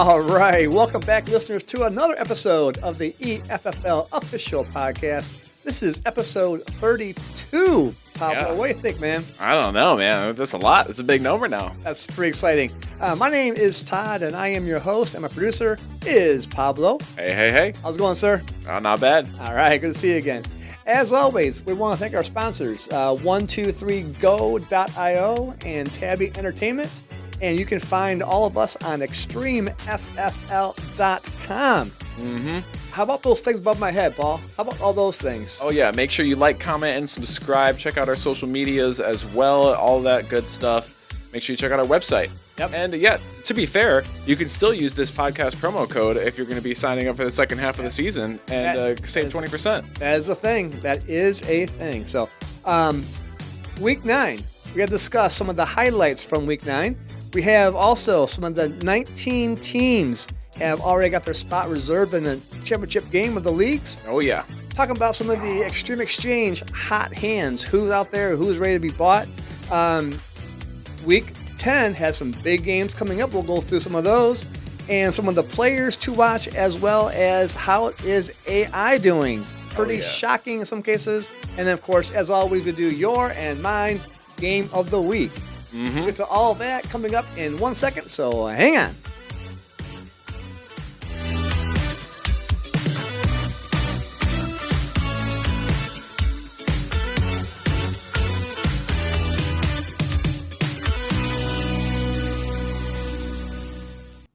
All right. Welcome back, listeners, to another episode of the EFFL official podcast. This is episode 32. Pablo, Yeah. what do you think, man? I don't know, man. That's a lot. It's a big number now. That's pretty exciting. My name is Todd, and I am your host, and my producer is Pablo. Hey. How's it going, sir? Oh, not bad. All right. Good to see you again. As always, we want to thank our sponsors, 123go.io and Tabby Entertainment. And you can find all of us on extremeffl.com. Mm-hmm. How about those things above my head, Paul? How about all those things? Oh, yeah. Make sure you like, comment, and subscribe. Check out our social medias as well. All that good stuff. Make sure you check out our website. Yep. And yeah, to be fair, you can still use this podcast promo code if you're going to be signing up for the second half of the season and save 20%. That is a thing. That is a thing. So, week 9, we had discussed some of the highlights from week 9. We have also some of the 19 teams have already got their spot reserved in the championship game of the leagues. Oh, yeah. Talking about some of the Extreme Exchange hot hands, who's out there, who's ready to be bought. Week 10 has some big games coming up. We'll go through some of those and some of the players to watch, as well as how is AI doing. Pretty shocking in some cases. And then, of course, as always, we do your and mine game of the week. Mm-hmm. We'll get to all that coming up in 1 second, so hang on.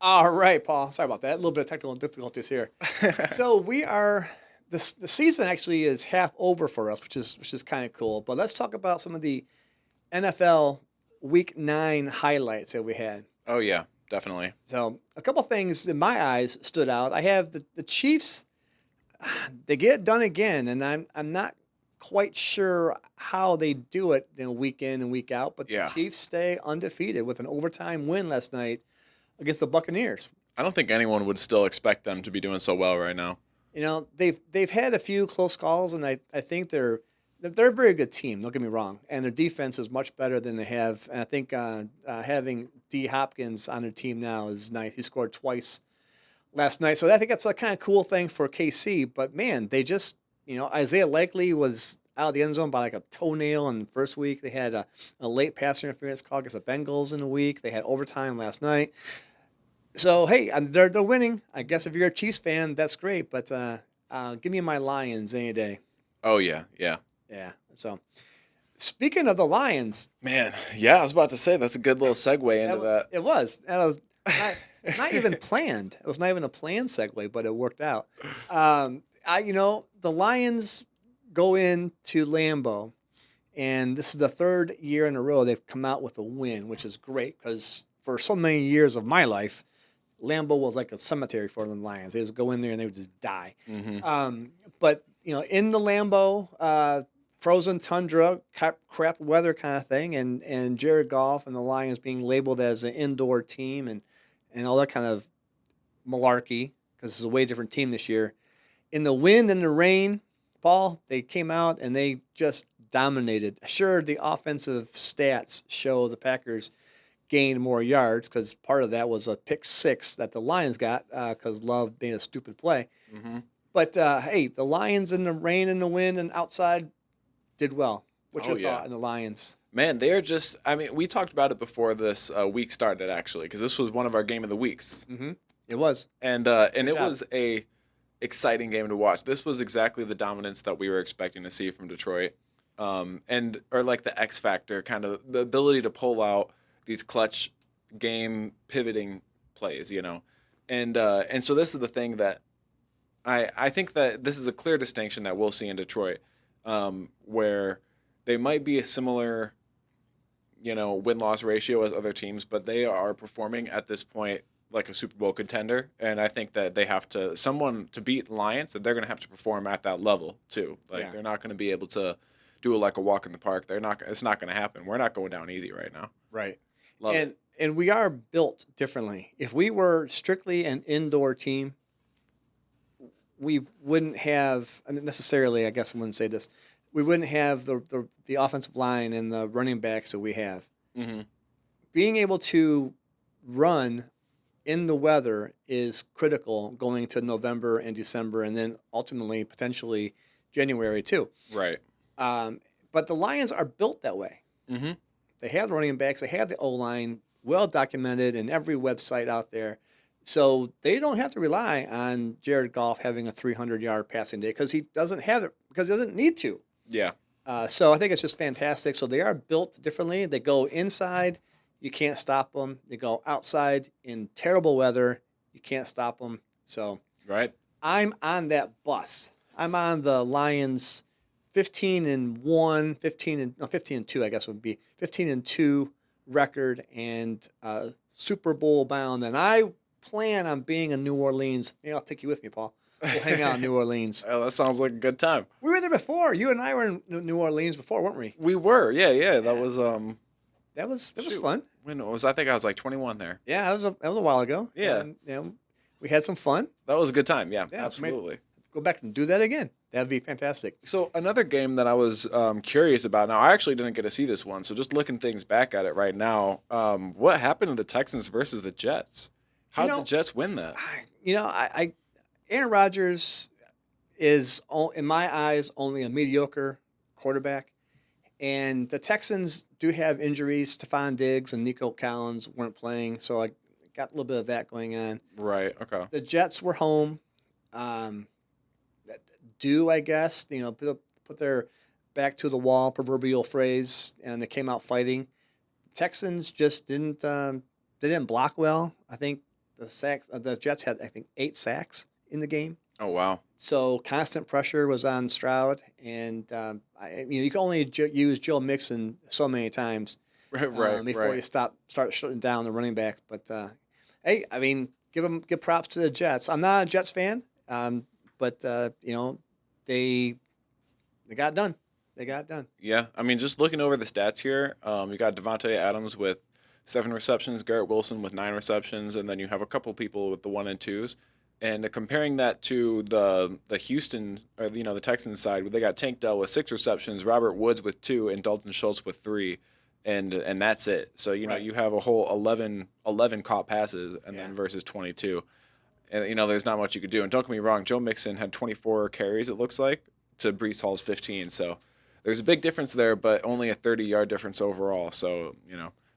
All right, Paul. Sorry about that. A little bit of technical difficulties here. So the season actually is half over for us, which is kind of cool. But let's talk about some of the NFL Week 9 highlights that we had. Oh, yeah. Definitely. So a couple things in my eyes stood out. I have the Chiefs. They get it done again, and I'm not quite sure how they do it week in and week out. But the Chiefs stay undefeated with an overtime win last night against the Buccaneers. I don't think anyone would still expect them to be doing so well right now. You know, they've had a few close calls, and I think they're a very good team. Don't get me wrong, and their defense is much better than they have. And I think having D. Hopkins on their team now is nice. He scored twice last night, so I think that's a kind of cool thing for KC. But man, they just Isaiah Likely was out of the end zone by like a toenail in the first week. They had a late pass interference call against the Bengals in the week. They had overtime last night. So, hey, they're winning. I guess if you're a Chiefs fan, that's great. But give me my Lions any day. Oh, yeah. Yeah. So, speaking of the Lions. Man, yeah, I was about to say that's a good little segue into that. It was. That was not even planned. It was not even a planned segue, but it worked out. The Lions go into Lambeau, and this is the third year in a row they've come out with a win, which is great because for so many years of my life, Lambeau was like a cemetery for the Lions. They would go in there and they would just die. Mm-hmm. But in the Lambeau, frozen tundra, crap weather kind of thing, and Jared Goff and the Lions being labeled as an indoor team and all that kind of malarkey because it's a way different team this year. In the wind and the rain, Paul, they came out and they just dominated. Sure, the offensive stats show the Packers gained more yards because part of that was a pick 6 that the Lions got because Love made a stupid play. Mm-hmm. But, hey, the Lions in the rain and the wind and outside did well. What's your thought on the Lions? Man, they're just – I mean, we talked about it before this week started, actually, because this was one of our game of the weeks. Mm-hmm. It was. And it was a exciting game to watch. This was exactly the dominance that we were expecting to see from Detroit. Or like the X factor, kind of the ability to pull out these clutch game pivoting plays, And so this is the thing that I think that this is a clear distinction that we'll see in Detroit, where they might be a similar, win-loss ratio as other teams, but they are performing at this point like a Super Bowl contender, and I think that they have to someone to beat Lions, that they're going to have to perform at that level too. They're not going to be able to do it like a walk in the park. It's not going to happen. We're not going down easy right now. Right. Love it. And we are built differently. If we were strictly an indoor team, we wouldn't have necessarily. I guess I wouldn't say this. We wouldn't have the offensive line and the running backs that we have. Mm-hmm. Being able to run in the weather is critical going to November and December, and then ultimately potentially January too. Right. But the Lions are built that way. Mm-hmm. They have the running backs, they have the O line well documented in every website out there. So they don't have to rely on Jared Goff having a 300-yard passing day because he doesn't have it because he doesn't need to. Yeah. So I think it's just fantastic. So they are built differently. They go inside, you can't stop them. They go outside in terrible weather, you can't stop them. So Right. I'm on that bus. I'm on the Lions 15-1, 15-2, I guess would be 15-2 record and Super Bowl bound. And I plan on being in New Orleans. Maybe I'll take you with me, Paul. We'll hang out in New Orleans. Oh, that sounds like a good time. We were there before. You and I were in New Orleans before, weren't we? We were. Yeah. That was That was shoot. fun. When it was, I think I was like 21 there. Yeah, that was a while ago. Yeah. And, we had some fun. That was a good time. Yeah, Yeah, absolutely. Go back and do that again. That'd be fantastic. So another game that I was curious about. Now I actually didn't get to see this one, so just looking things back at it right now. What happened to the Texans versus the Jets? How did the Jets win that? Aaron Rodgers is, in my eyes, only a mediocre quarterback. And the Texans do have injuries. Stephon Diggs and Nico Collins weren't playing, so I got a little bit of that going on. Right. Okay. The Jets were home. I guess, put their back to the wall, proverbial phrase, and they came out fighting. Texans just didn't they didn't block well. I think the Jets had 8 sacks in the game. Oh wow. So constant pressure was on Stroud, and you can only use Joe Mixon so many times before you start shutting down the running backs. But hey, give props to the Jets. I'm not a Jets fan, but they got it done. They got it done. Yeah, just looking over the stats here, you got Devontae Adams with 7 receptions, Garrett Wilson with 9 receptions, and then you have a couple people with the 1 and 2s. And comparing that to the Houston, or the Texans side, they got Tank Dell with 6 receptions, Robert Woods with 2, and Dalton Schultz with 3, and that's it. So you have a whole 11 caught passes, and then versus 22, and there's not much you could do. And don't get me wrong, Joe Mixon had 24 carries, it looks like, to Breece Hall's 15. So there's a big difference there, but only a 30-yard difference overall. So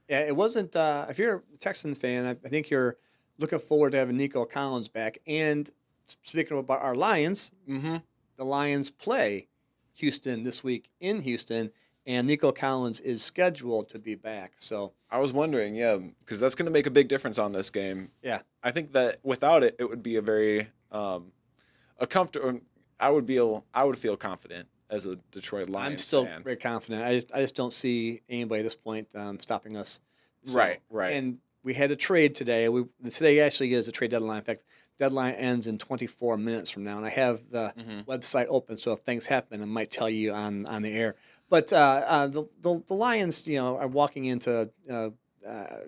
Yeah, it wasn't. If you're a Texans fan, I think you're looking forward to having Nico Collins back. And speaking about our Lions, the Lions play Houston this week in Houston, and Nico Collins is scheduled to be back. So I was wondering, because that's going to make a big difference on this game. Yeah, I think that without it, it would be a very a comfortable. I would feel confident as a Detroit Lions I'm still fan. very confident. I just don't see anybody at this point stopping us. So, Right. And we had a trade today. Today actually is a trade deadline. In fact, deadline ends in 24 minutes from now, and I have the website open. So if things happen, I might tell you on the air. But the Lions, are walking into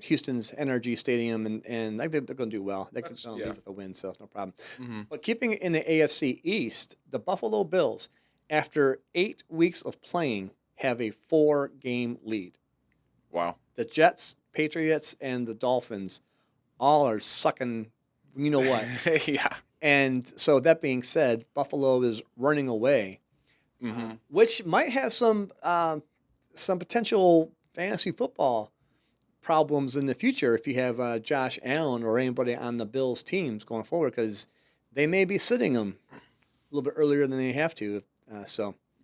Houston's Energy Stadium, and I think they're going to do well. They're going to leave with a win, so it's no problem. But keeping it in the AFC East, the Buffalo Bills, after 8 weeks of playing, have a 4-game lead. Wow. The Jets, Patriots, and the Dolphins all are sucking you know what. Yeah. And so that being said, Buffalo is running away, which might have some potential fantasy football problems in the future if you have Josh Allen or anybody on the Bills teams going forward, because they may be sitting them a little bit earlier than they have to.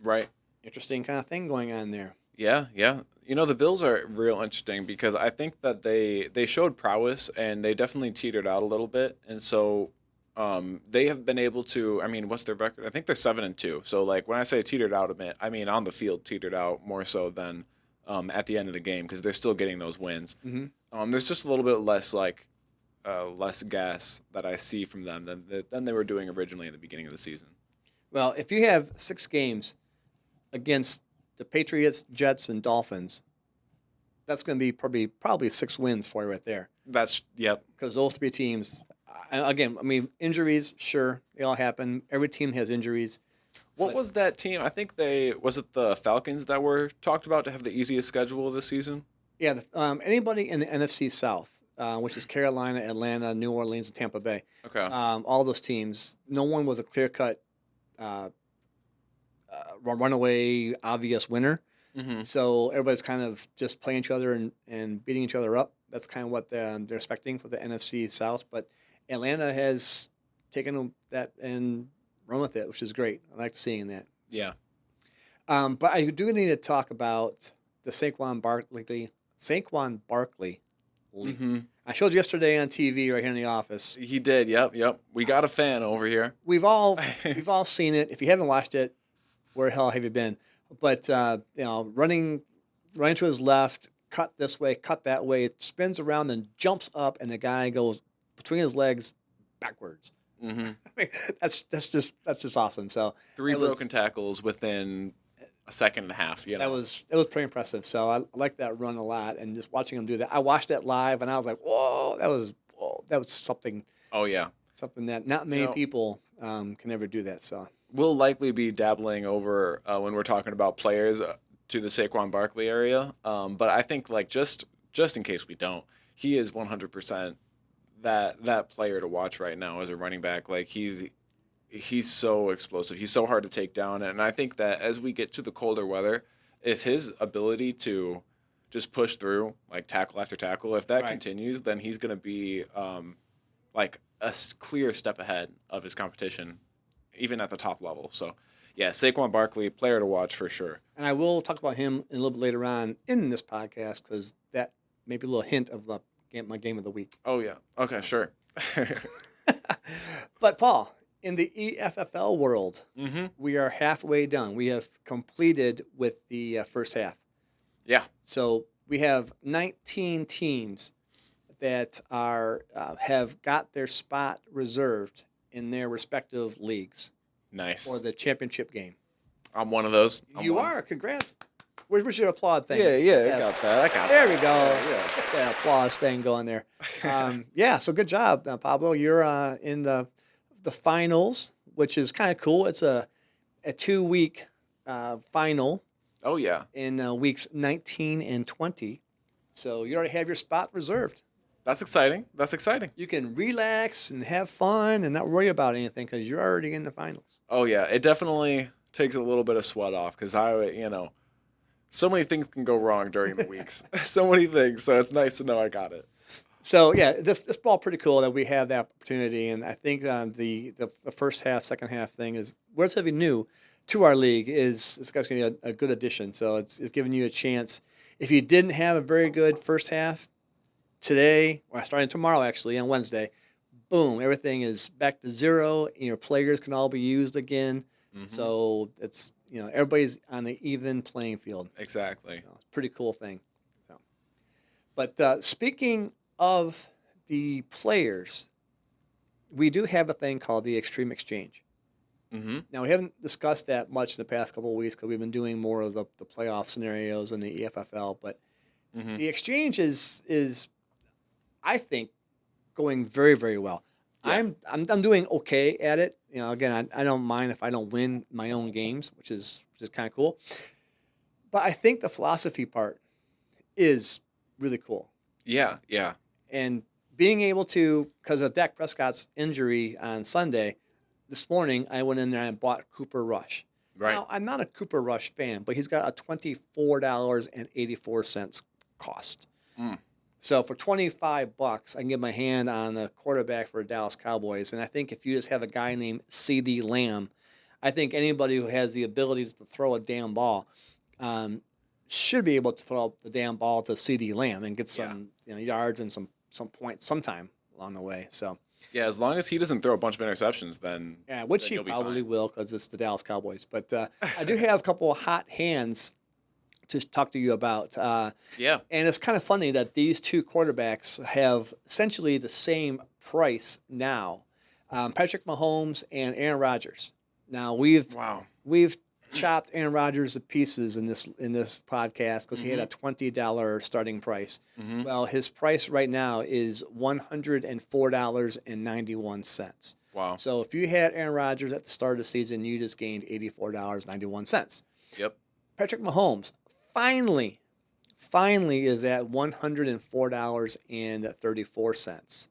Right. Interesting kind of thing going on there. Yeah. The Bills are real interesting because I think that they showed prowess and they definitely teetered out a little bit. And so they have been able to, what's their record? I think they're 7-2. So like when I say teetered out a bit, on the field teetered out more so than at the end of the game because they're still getting those wins. There's just a little bit less less gas that I see from them than they were doing originally in the beginning of the season. Well, if you have 6 games against the Patriots, Jets, and Dolphins, that's going to be probably 6 wins for you right there. Yep. Because those 3 teams, again, injuries, sure, they all happen. Every team has injuries. What was that team? I think was it the Falcons that were talked about to have the easiest schedule this season? Yeah, anybody in the NFC South which is Carolina, Atlanta, New Orleans, and Tampa Bay. Okay. All those teams, no one was a clear-cut runaway, obvious winner. Mm-hmm. So everybody's kind of just playing each other and beating each other up. That's kind of what they're expecting for the NFC South. But Atlanta has taken that and run with it, which is great. I like seeing that. Yeah. But I do need to talk about the Saquon Barkley league. Mm-hmm. I showed you yesterday on TV right here in the office. He did. Yep. We got a fan over here. We've all seen it. If you haven't watched it, where the hell have you been? But running to his left, cut this way, cut that way, it spins around, then jumps up, and the guy goes between his legs backwards. Mm-hmm. I mean, that's just awesome. So 3 broken tackles within a second and a half. You know? That was pretty impressive. So I like that run a lot, and just watching him do that. I watched that live, and I was like, whoa, that was something. Oh yeah, something that not many people can ever do that. So we'll likely be dabbling over when we're talking about players to the Saquon Barkley area. But I think like just in case we don't, he is 100% that player to watch right now as a running back. Like he's so explosive. He's so hard to take down. And I think that as we get to the colder weather, if his ability to just push through like tackle after tackle, if that continues, then he's going to be like a clear step ahead of his competition, even at the top level. So, yeah, Saquon Barkley, player to watch for sure. And I will talk about him a little bit later on in this podcast because that may be a little hint of my game of the week. Oh, yeah. Okay, sure. But, Paul, in the EFFL world, we are halfway done. We have completed with the first half. Yeah. So we have 19 teams that have got their spot reserved in their respective leagues. Nice. For the championship game. I'm one of those. You are. Congrats. Where's your applaud thing? Yeah, I got that. There we go. Yeah. Get that applause thing going there. So good job, Pablo. You're in the finals, which is kind of cool. It's a 2-week final. Oh, yeah. In weeks 19 and 20. So you already have your spot reserved. That's exciting. You can relax and have fun and not worry about anything because you're already in the finals. Oh, yeah. It definitely takes a little bit of sweat off because so many things can go wrong during the weeks. So many things. So it's nice to know I got it. So, yeah, this ball pretty cool that we have that opportunity. And I think the first half, second half thing is relatively new to our league. This guy's going to be a good addition. So it's giving you a chance. If you didn't have a very good first half, today, or starting tomorrow actually, on Wednesday, boom, everything is back to zero, and your players can all be used again. Mm-hmm. So it's, everybody's on the even playing field. Exactly. So it's a pretty cool thing. So, but speaking of the players, we do have a thing called the Extreme Exchange. Mm-hmm. Now, we haven't discussed that much in the past couple of weeks because we've been doing more of the playoff scenarios in the EFFL, but the Exchange is I think going very, very well. Yeah. I'm doing okay at it. Again, I don't mind if I don't win my own games, which is kind of cool. But I think the philosophy part is really cool. Yeah. And being able to, because of Dak Prescott's injury on Sunday, this morning I went in there and bought Cooper Rush. Right. Now, I'm not a Cooper Rush fan, but he's got a $24.84 cost. So for $25, I can get my hand on the quarterback for the Dallas Cowboys. And I think if you just have a guy named C.D. Lamb, I think anybody who has the abilities to throw a damn ball should be able to throw the damn ball to C.D. Lamb and get some yards and some points sometime along the way. So yeah, as long as he doesn't throw a bunch of interceptions, then which then he probably will because it's the Dallas Cowboys. But I do have a couple of hot hands to talk to you about. And it's kind of funny that these two quarterbacks have essentially the same price now. Patrick Mahomes and Aaron Rodgers. Now we've chopped Aaron Rodgers to pieces in this podcast because he had a $20 starting price. Well, his price right now is $104.91. Wow. So if you had Aaron Rodgers at the start of the season, you just gained $84.91. Yep. Patrick Mahomes finally is at $104.34.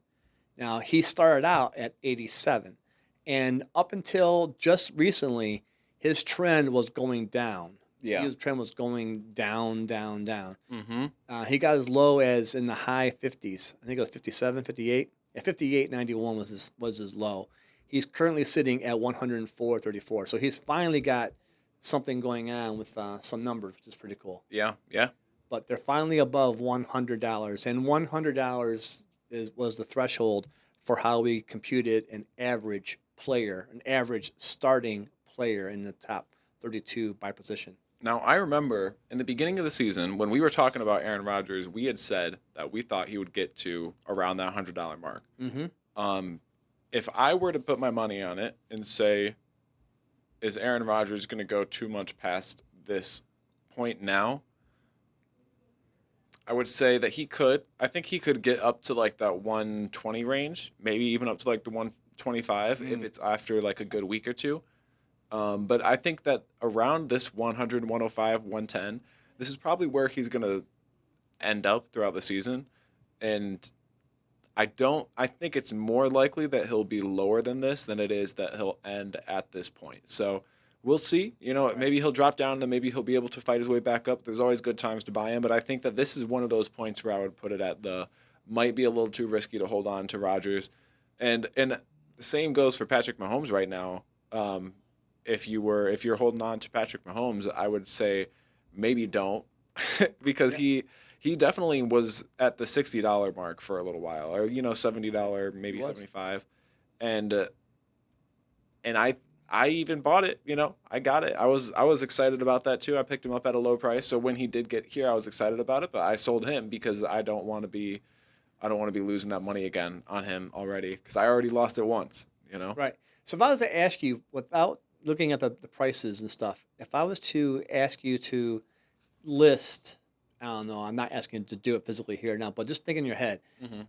Now, he started out at 87, and up until just recently, his trend was going down. Yeah. His trend was going down, down, down. Mm-hmm. He got as low as in the high 50s. I think it was 57, 58. Yeah, 58.91 was his low. He's currently sitting at 104.34. So he's finally got something going on with some numbers, which is pretty cool. Yeah. Yeah. But they're finally above $100, and $100 was the threshold for how we computed an average player, an average starting player in the top 32 by position. Now, I remember in the beginning of the season when we were talking about Aaron Rodgers, we had said that we thought he would get to around that $100 mark. Mm-hmm. If I were to put my money on it and say, is Aaron Rodgers going to go too much past this point now? I would say that he could. I think he could get up to like that 120 range, maybe even up to like the 125 if it's after like a good week or two. But I think that around this 100, 105, 110, this is probably where he's going to end up throughout the season. And I think it's more likely that he'll be lower than this than it is that he'll end at this point. So we'll see. Maybe he'll drop down and then maybe he'll be able to fight his way back up. There's always good times to buy him. But I think that this is one of those points where I would put it at might be a little too risky to hold on to Rodgers. And the same goes for Patrick Mahomes right now. If you're holding on to Patrick Mahomes, I would say maybe don't because he definitely was at the $60 mark for a little while, or $70, maybe $75, and I even bought it. I got it. I was excited about that too. I picked him up at a low price, so when he did get here, I was excited about it. But I sold him because I don't want to be losing that money again on him already because I already lost it once. Right. So if I was to ask you, without looking at the prices and stuff, if I was to ask you to list, I don't know, I'm not asking you to do it physically here now, but just think in your head,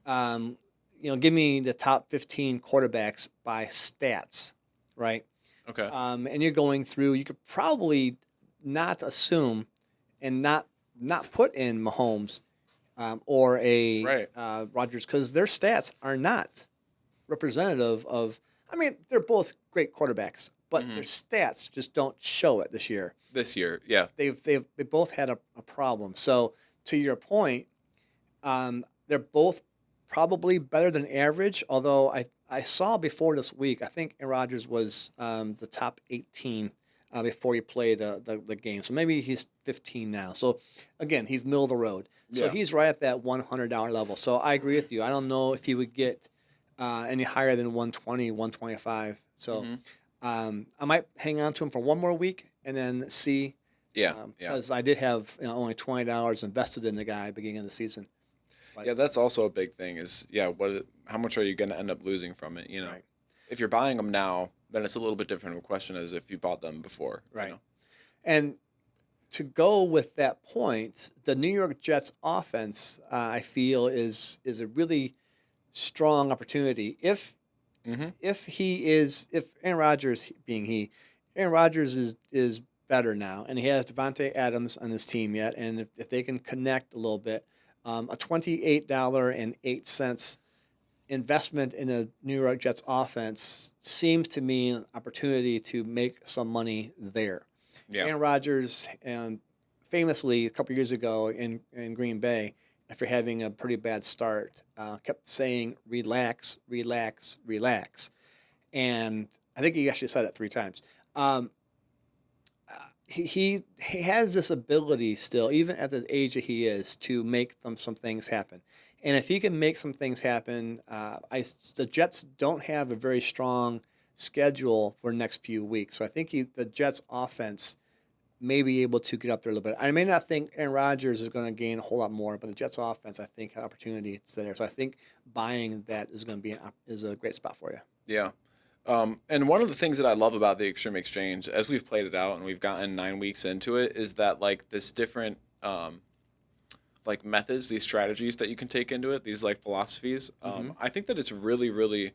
give me the top 15 quarterbacks by stats, right? Okay. And you're going through, you could probably not assume and not put in Mahomes or Right. Rodgers because their stats are not representative of, they're both great quarterbacks, but their stats just don't show it this year. This year, yeah. They both had a problem. So to your point, they're both probably better than average. Although I saw before this week, I think Aaron Rodgers was the top 18 before he played the game. So maybe he's 15 now. So again, he's middle of the road. So Yeah. he's right at that $100 level. So I agree with you. I don't know if he would get any higher than 120, 125. So I might hang on to him for one more week and then see. Yeah. Because I did have only $20 invested in the guy beginning of the season. But, Yeah, that's also a big thing is, how much are you going to end up losing from it, Right. If you're buying them now, then it's a little bit different of a question as if you bought them before. Right. And to go with that point, the New York Jets offense, I feel, is a really strong opportunity. If Aaron Rodgers Aaron Rodgers is better now, and he has Devontae Adams on his team yet, and if they can connect a little bit, a $28.08 investment in a New York Jets offense seems to me an opportunity to make some money there. Yeah. Aaron Rodgers, famously a couple years ago in Green Bay, after having a pretty bad start, kept saying, relax, relax, relax. And I think he actually said it 3 times. He has this ability still, even at the age that he is, to make some things happen. And if he can make some things happen, the Jets don't have a very strong schedule for the next few weeks. So I think the Jets offense may be able to get up there a little bit. I may not think Aaron Rodgers is going to gain a whole lot more, but the Jets offense, I think, has opportunity is there. So I think buying that is going to be is a great spot for you. Yeah. And one of the things that I love about the Extreme Exchange, as we've played it out and we've gotten 9 weeks into it, is that like this different like methods, these strategies that you can take into it, these like philosophies. I think that it's really, really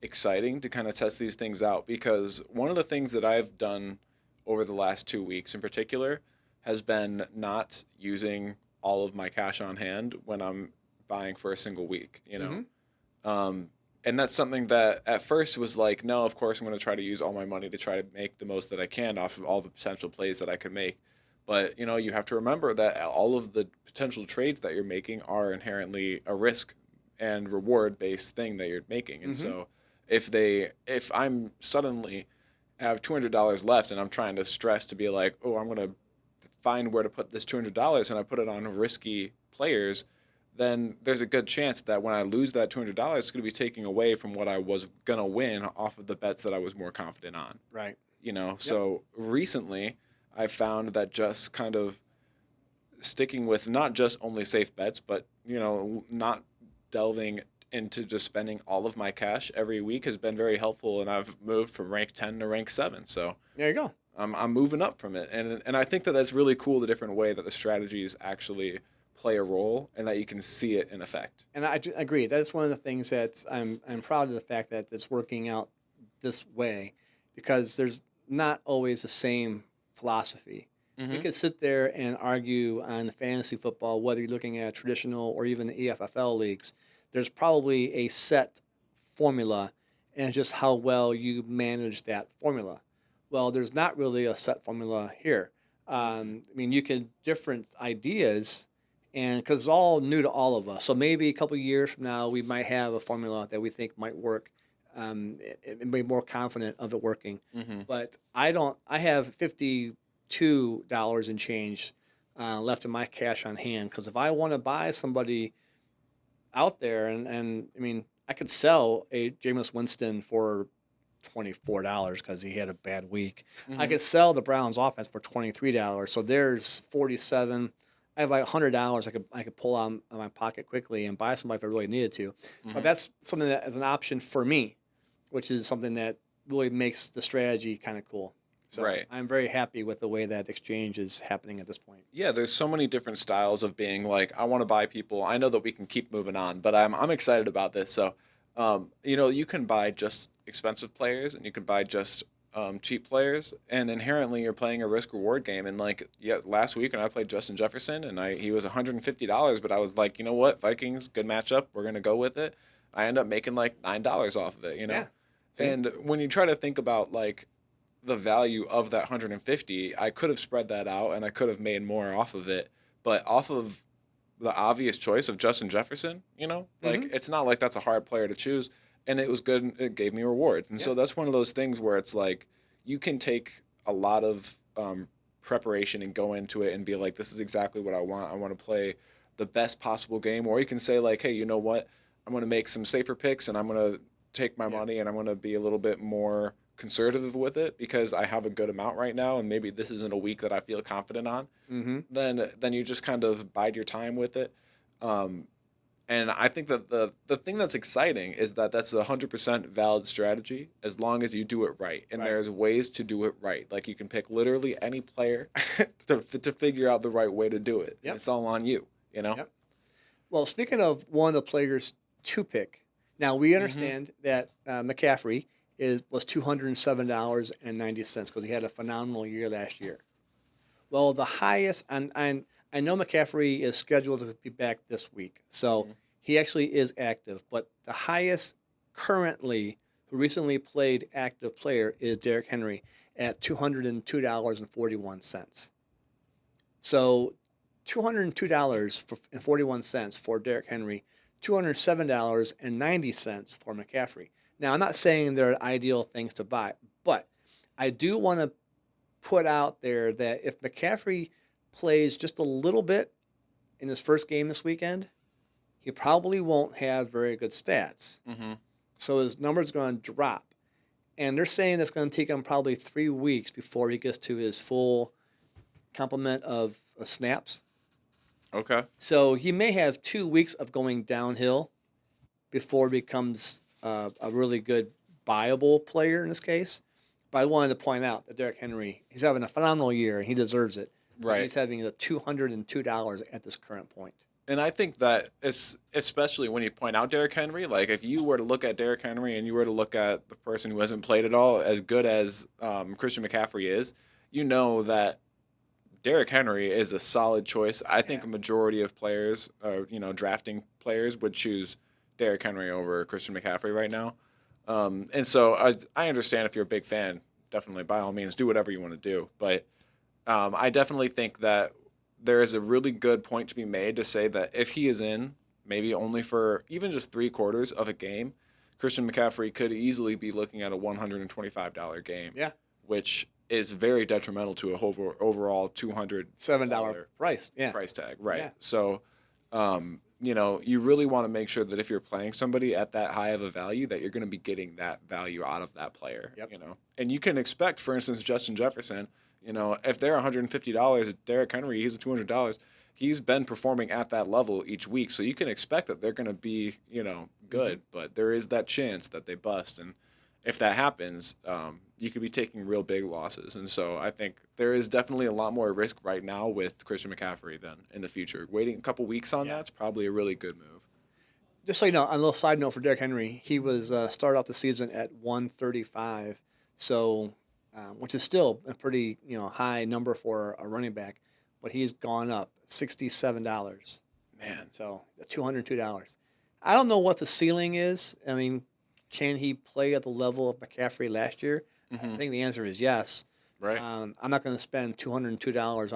exciting to kind of test these things out because one of the things that I've done over the last 2 weeks in particular has been not using all of my cash on hand when I'm buying for a single week, you know? And that's something that at first was like, no, of course I'm going to try to use all my money to try to make the most that I can off of all the potential plays that I could make. But, you know, you have to remember that all of the potential trades that you're making are inherently a risk and reward based thing that you're making. And so if I'm suddenly have $200 left and I'm trying to stress to be like, oh, I'm going to find where to put this $200 and I put it on risky players, then there's a good chance that when I lose that $200, it's going to be taking away from what I was going to win off of the bets that I was more confident on. Right. You know, so recently I found that just kind of sticking with not just only safe bets, but, you know, not delving into just spending all of my cash every week has been very helpful. And I've moved from rank 10 to rank 7. So There you go. I'm moving up from it. And I think that that's really cool, the different way that the strategies actually play a role and that you can see it in effect. And I agree. That's one of the things that I'm proud of the fact that it's working out this way, because there's not always the same philosophy. You could sit there and argue on fantasy football, whether you're looking at traditional or even the EFFL leagues. There's probably a set formula, and just how well you manage that formula. Well, there's not really a set formula here. I mean, you can different ideas, and because it's all new to all of us. So maybe a couple of years from now, we might have a formula that we think might work, and be more confident of it working. But I don't. I have $52 and change left in my cash on hand, because if I want to buy somebody out there, and I mean, I could sell a Jameis Winston for $24 because he had a bad week. I could sell the Browns offense for $23. So there's 47. I have like $100 I could pull out of my pocket quickly and buy somebody if I really needed to. But that's something that is an option for me, which is something that really makes the strategy kind of cool. So I'm very happy with the way that exchange is happening at this point. Yeah, there's so many different styles of being like, I want to buy people. I know that we can keep moving on, but I'm excited about this. So, you know, you can buy just expensive players and you can buy just cheap players, and inherently you're playing a risk reward game. And like, yeah, last week when I played Justin Jefferson and he was $150, but I was like, you know what, Vikings, good matchup, we're gonna go with it. I end up making like $9 off of it, you know. Yeah. And when you try to think about like the value of that 150, I could have spread that out and I could have made more off of it, but off of the obvious choice of Justin Jefferson, you know, like it's not like that's a hard player to choose, and it was good and it gave me rewards. And so that's one of those things where it's like you can take a lot of preparation and go into it and be like, this is exactly what I want. I want to play the best possible game. Or you can say like, hey, you know what, I'm going to make some safer picks and I'm going to take my money and I'm going to be a little bit more conservative with it because I have a good amount right now, and maybe this isn't a week that I feel confident on. Then you just kind of bide your time with it. And I think that the thing that's exciting is that that's a 100% valid strategy as long as you do it right. And there's ways to do it right. Like you can pick literally any player to figure out the right way to do it. It's all on you, you know? Well, speaking of one of the players to pick, now we understand that McCaffrey was $207.90 because he had a phenomenal year last year. Well, the highest, and I know McCaffrey is scheduled to be back this week, so he actually is active. But the highest currently, who recently played active player, is Derrick Henry at $202.41. So $202.41 for Derrick Henry, $207.90 for McCaffrey. Now, I'm not saying they're ideal things to buy, but I do want to put out there that if McCaffrey plays just a little bit in his first game this weekend, he probably won't have very good stats. So his numbers are going to drop. And they're saying it's going to take him probably 3 weeks before he gets to his full complement of snaps. Okay. So he may have 2 weeks of going downhill before he becomes a really good buyable player in this case. But I wanted to point out that Derrick Henry, he's having a phenomenal year and he deserves it. Right. He's having a $202 at this current point. And I think that especially when you point out Derrick Henry, like if you were to look at Derrick Henry and you were to look at the person who hasn't played at all, as good as Christian McCaffrey is, you know that Derrick Henry is a solid choice. I think a majority of players, drafting players, would choose Derrick Henry over Christian McCaffrey right now. And so I understand if you're a big fan, definitely by all means do whatever you want to do. But I definitely think that there is a really good point to be made to say that if he is in, maybe only for even just 3/4 of a game, Christian McCaffrey could easily be looking at a $125 game. Yeah. Which is very detrimental to a whole overall $7 price. Yeah. price tag. Right. Yeah. So, you really want to make sure that if you're playing somebody at that high of a value, that you're going to be getting that value out of that player. Yep. And you can expect, for instance, Justin Jefferson. If they're $150, Derrick Henry, he's $200. He's been performing at that level each week, so you can expect that they're going to be, good. But there is that chance that they bust, and if that happens, you could be taking real big losses. And so I think there is definitely a lot more risk right now with Christian McCaffrey than in the future. Waiting a couple weeks on that's probably a really good move. Just so you know, a little side note for Derrick Henry, he was started off the season at 135, so which is still a pretty high number for a running back, but he's gone up $67. Man, so $202. I don't know what the ceiling is. I mean, can he play at the level of McCaffrey last year? Mm-hmm. I think the answer is yes. Right. I'm not going to spend $202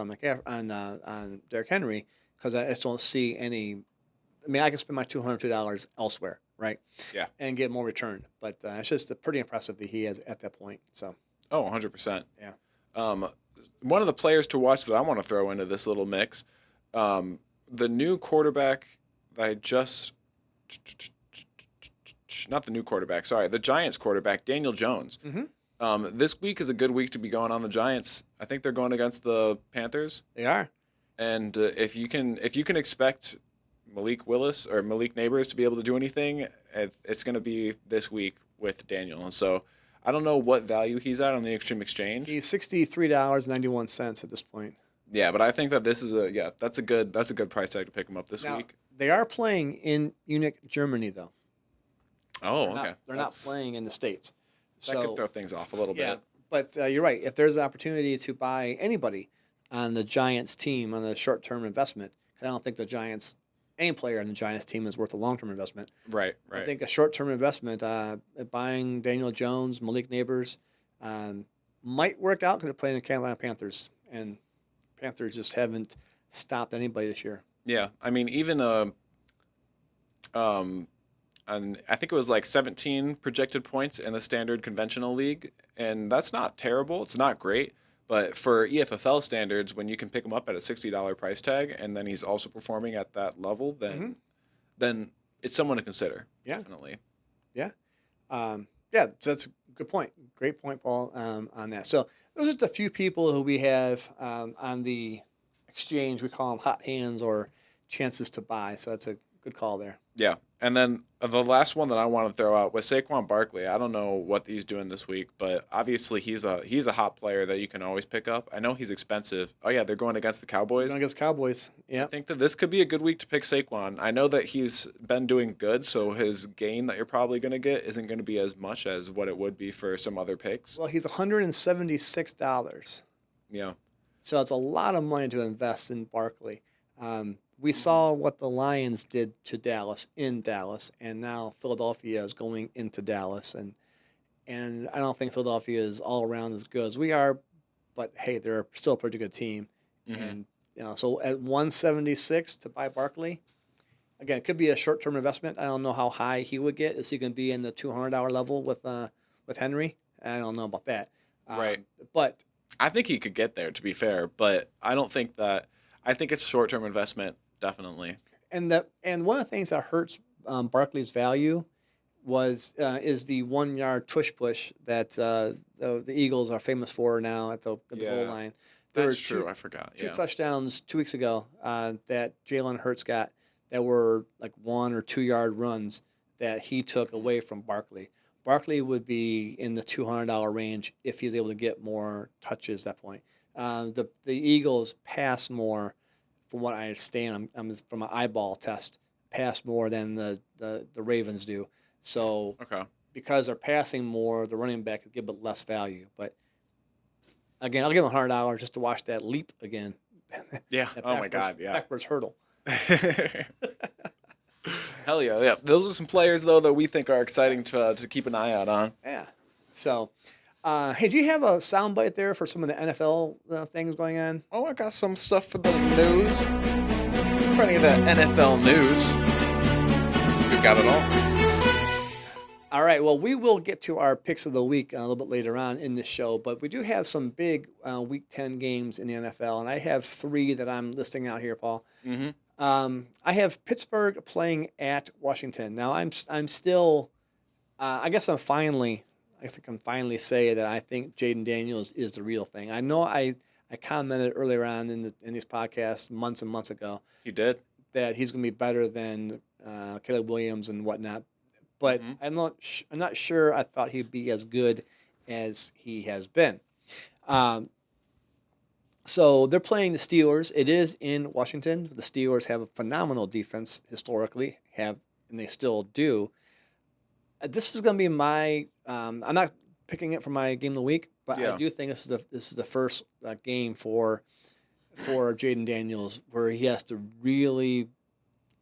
on Derrick Henry because I just don't see any. I mean, I can spend my $202 elsewhere, right? Yeah. And get more return. But it's just pretty impressive that he is at that point. So. Oh, 100%. Yeah. One of the players to watch that I want to throw into this little mix, the new quarterback that I just. Not the new quarterback, sorry, the Giants quarterback, Daniel Jones. Mm-hmm. This week is a good week to be going on the Giants. I think they're going against the Panthers. They are. And if you can expect Malik Willis or Malik Neighbors to be able to do anything, it's going to be this week with Daniel. And so I don't know what value he's at on the Extreme Exchange. He's $63.91 at this point. Yeah, but I think that this is that's a good price tag to pick him up this week. They are playing in Munich, Germany, though. Oh, okay. They're not playing in the States. That could throw things off a little bit. But you're right. If there's an opportunity to buy anybody on the Giants team on a short-term investment, I don't think any player on the Giants team is worth a long-term investment. Right. I think a short-term investment, buying Daniel Jones, Malik Neighbors, might work out because they're playing the Carolina Panthers, and Panthers just haven't stopped anybody this year. Yeah, I mean, even and I think it was like 17 projected points in the standard conventional league, and that's not terrible. It's not great, but for EFFL standards, when you can pick him up at a $60 price tag, and then he's also performing at that level, then it's someone to consider. Yeah, definitely. Yeah, so that's a good point. Great point, Paul, on that. So those are just a few people who we have on the exchange. We call them hot hands or chances to buy. So that's a good call there. Yeah. And then the last one that I want to throw out was Saquon Barkley. I don't know what he's doing this week, but obviously he's a hot player that you can always pick up. I know he's expensive. Oh yeah, they're going against the Cowboys. Going against the Cowboys. Yeah. I think that this could be a good week to pick Saquon. I know that he's been doing good, so his gain that you're probably going to get isn't going to be as much as what it would be for some other picks. Well, he's $176. Yeah. So it's a lot of money to invest in Barkley. We saw what the Lions did to Dallas in Dallas, and now Philadelphia is going into Dallas, and I don't think Philadelphia is all around as good as we are, but hey, they're still a pretty good team, and so at 176 to buy Barkley, again, it could be a short-term investment. I don't know how high he would get. Is he going to be in the $200 level with Henry? I don't know about that. Right, but I think he could get there. To be fair, but I don't think that. I think it's a short-term investment. Definitely. And one of the things that hurts Barkley's value is the 1 yard tush push that the Eagles are famous for now at the goal line. That's true. I forgot. Two touchdowns 2 weeks ago that Jalen Hurts got that were like 1 or 2 yard runs that he took away from Barkley. Barkley would be in the $200 range if he's able to get more touches at that point. The Eagles pass more. From what I understand, I'm from an eyeball test, pass more than the Ravens do. So because they're passing more, the running back could give it less value. But again, I'll give him $100 just to watch that leap again Yeah. that Oh my God. Yeah. backwards hurdle. Hell yeah. Yeah. Those are some players though that we think are exciting to keep an eye out on. Yeah. So, hey, do you have a soundbite there for some of the NFL things going on? Oh, I got some stuff for the news. For any of the NFL news, we've got it all. All right. Well, we will get to our picks of the week a little bit later on in this show, but we do have some big Week 10 games in the NFL, and I have three that I'm listing out here, Paul. Mm-hmm. I have Pittsburgh playing at Washington. Now, I'm still, I guess I can finally say that I think Jaden Daniels is the real thing. I know I commented earlier on in these podcasts months and months ago You did. that he's going to be better than Caleb Williams and whatnot. But Mhm. I'm not sure. I thought he'd be as good as he has been. Um, so they're playing the Steelers. It is in Washington. The Steelers have a phenomenal defense historically, and they still do. This is going to be my. I'm not picking it for my game of the week, but I Yeah. do think this is the first game for Jaden Daniels where he has to really